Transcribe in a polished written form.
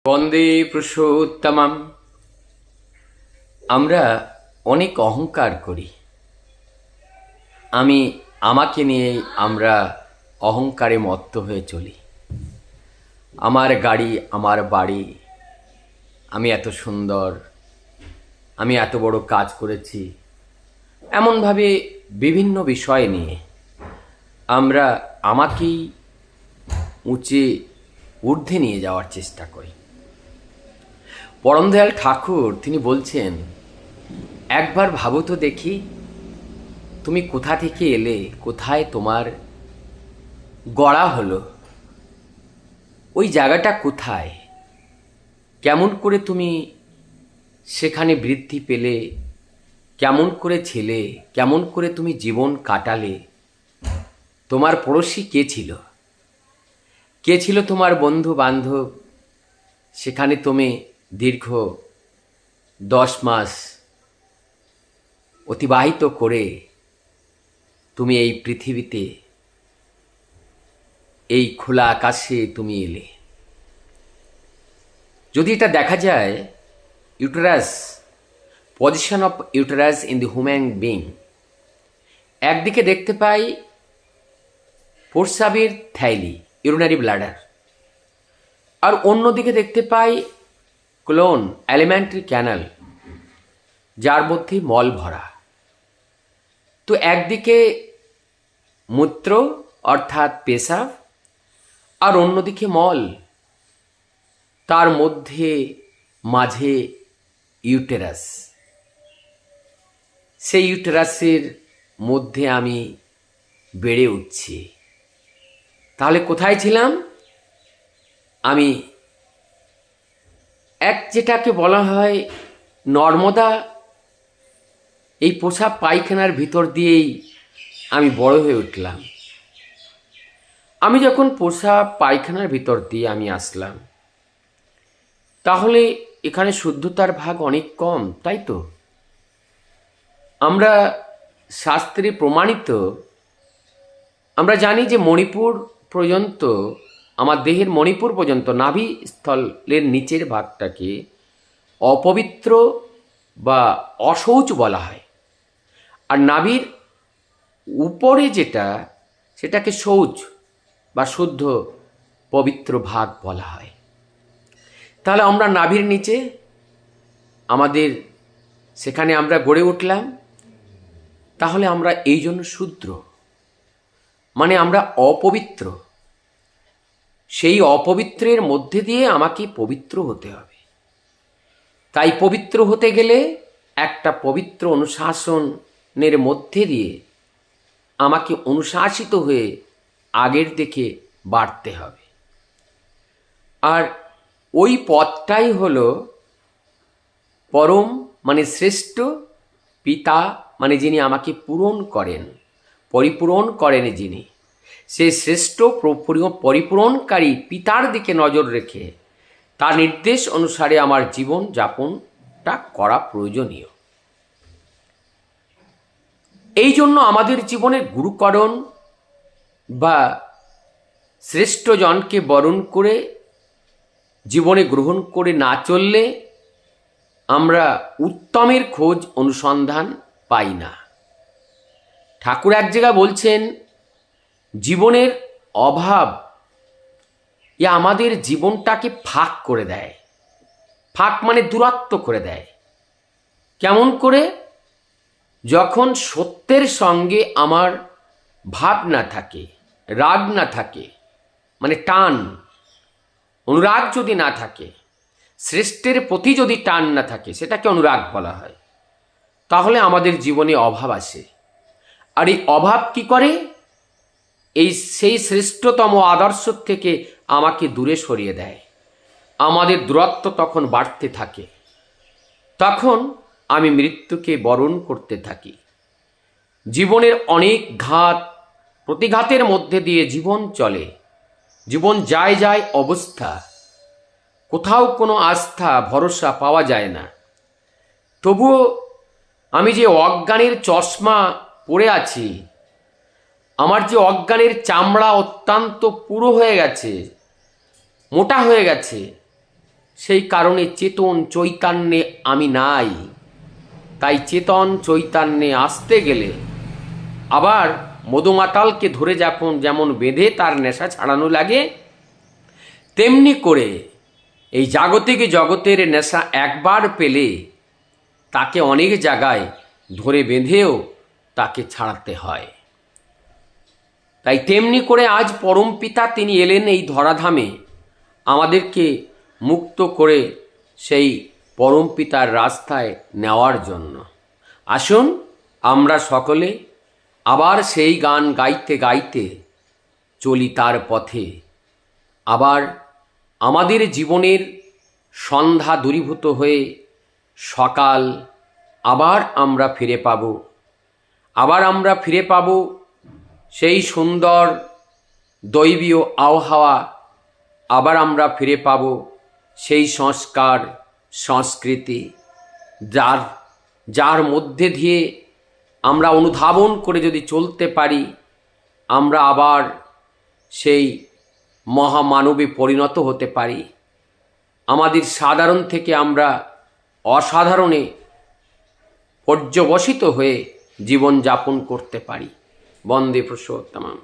বন্দে পুরুষোত্তমম। আমরা অনেক অহংকার করি। আমাকে নিয়েই আমরা অহংকারে মত্ত হয়ে চলি। আমার গাড়ি, আমার বাড়ি, আমি এত সুন্দর, আমি এত বড় কাজ করেছি, এমনভাবে বিভিন্ন বিষয় নিয়ে আমরা আমাকেই ঊর্ধ্বে নিয়ে যাওয়ার চেষ্টা করি। পরমদয়াল ঠাকুর তিনি বলছেন, একবার ভাবো তো দেখি, তুমি কোথা থেকে এলে, কোথায় তোমার গড়া হলো, ওই জায়গাটা কোথায়, কেমন করে তুমি সেখানে বৃদ্ধি পেলে, কেমন করে ছিলে, কেমন করে তুমি জীবন কাটালে, তোমার পড়োশি কে ছিল, কে ছিল তোমার বন্ধু বান্ধব, সেখানে তুমি দীর্ঘ 10 মাস অতিবাহিত করে তুমি এই পৃথিবীতে, এই খোলা আকাশে তুমি এলে। যদি এটা দেখা যায়, uterus, position of uterus in the human being, একদিকে দেখতে পাই প্রস্রাবের থ্যালি, ইউরিনারি ব্লাডার, আর অন্যদিকে দেখতে পাই কোলন, অ্যালিমেন্টারি ক্যানাল, যার মধ্যে মল ভরা। তো একদিকে মূত্র অর্থাৎ পেশাব, আর অন্যদিকে মল, তার মাঝে ইউটেরাস। সেই ইউটেরাসের মধ্যে আমি বেড়ে উঠছি। তাহলে কোথায় ছিলাম আমি? যেটাকে বলা হয় নর্মদা, এই প্রসাব পায়খানার ভিতর দিয়েই আমি বড় হয়ে উঠলাম। আমি যখন প্রসাব পায়খানার ভিতর দিয়ে আমি আসলাম, তাহলে এখানে শুদ্ধতার ভাগ অনেক কম, তাই তো? আমরা শাস্ত্রে প্রমাণিত, আমরা জানি যে মণিপুর পর্যন্ত, আমার দেহের মণিপুর পর্যন্ত, নাভি স্থলের নিচের ভাগটাকে অপবিত্র বা অশৌচ বলা হয়, আর নাভির উপরে যেটা, সেটাকে শৌচ বা শুদ্ধ পবিত্র ভাগ বলা হয়। তাহলে আমরা নাভির নিচে আমাদের, সেখানে আমরা গড়ে উঠলাম। তাহলে আমরা এই জন্য শূদ্র, মানে আমরা অপবিত্র। সেই অপবিত্রের মধ্যে দিয়ে আমাকে পবিত্র হতে হবে। তাই পবিত্র হতে গেলে একটা পবিত্র অনুশাসনের মধ্যে দিয়ে আমাকে অনুশাসিত হয়ে আগের দিকে বাড়তে হবে। আর ওই পথটাই হলো পরম, মানে শ্রেষ্ঠ পিতা, মানে যিনি আমাকে পূরণ করেন, পরিপূরণ করেন যিনি, সেই শ্রেষ্ঠ পরিপূরণকারী পিতার দিকে নজর রেখে তার নির্দেশ অনুসারে আমার জীবন যাপনটা করা প্রয়োজনীয়। এই জন্য আমাদের জীবনের গুরুকরণ বা শ্রেষ্ঠজনকে বরণ করে জীবনে গ্রহণ করে না চললে আমরা উত্তমের খোঁজ অনুসন্ধান পাই না। ঠাকুর এক জায়গায় বলছেন, জীবনের অভাব আমাদের জীবনটাকে ফাঁক করে দেয়। ফাঁক মানে দূরত্ব করে দেয়। কেমন করে? যখন সত্যের সঙ্গে আমার ভাব না থাকে, রাগ না থাকে, মানে টান অনুরাগ যদি না থাকে, শ্রেষ্ঠের প্রতি যদি টান না থাকে, সেটাকে অনুরাগ বলা হয়। তাহলে আমাদের জীবনে অভাব আসে। আর এই অভাব কি করে? সেই শ্রেষ্ঠতম আদর্শ থেকে আমাকে দূরে সরিয়ে দেয়। আমাদের দূরত্ব তখন বাড়তে থাকে। তখন আমি মৃত্যুকে বরণ করতে থাকি। জীবনের অনেক ঘাত প্রতিঘাতের মধ্যে দিয়ে জীবন চলে। জীবন যায় যায় অবস্থা, কোথাও কোনো আস্থা ভরসা পাওয়া যায় না। তবুও আমি যে অজ্ঞানের চশমা পরে আছি, আমার যে অজ্ঞানের চামড়া অত্যন্ত পুরো হয়ে গেছে, মোটা হয়ে গেছে, সেই কারণে চেতন চৈতন্যে আমি নাই। তাই চেতন চৈতন্যে আসতে গেলে আবার মধুমাতালকে ধরে যেমন বেঁধে তার নেশা ছাড়ানো লাগে, তেমনি করে এই জাগতিক জগতের নেশা একবার পেলে তাকে অনেক জায়গায় ধরে বেঁধেও তাকে ছাড়াতে হয়। তাই তেমনি করে আজ পরমপিতা তিনি এলেন এই ধরাধামে আমাদেরকে মুক্ত করে সেই পরমপিতার রাস্তায় নেওয়ার জন্য। আসুন আমরা সকলে আবার সেই গান গাইতে গাইতে চলি তার পথে। আবার আমাদের জীবনের সন্ধ্যা দূরীভূত হয়ে সকাল আবার আমরা ফিরে পাব। আবার আমরা ফিরে পাব সেই সুন্দর দৈবীয় আবহাওয়া। আবার আমরা ফিরে পাব সেই সংস্কার সংস্কৃতি যার মধ্যে দিয়ে আমরা অনুধাবন করে যদি চলতে পারি, আমরা আবার সেই মহামানবে পরিণত হতে পারি। আমাদের সাধারণ থেকে আমরা অসাধারণে পর্যবসিত হয়ে জীবনযাপন করতে পারি। বন্দে পুরুষোত্তমম।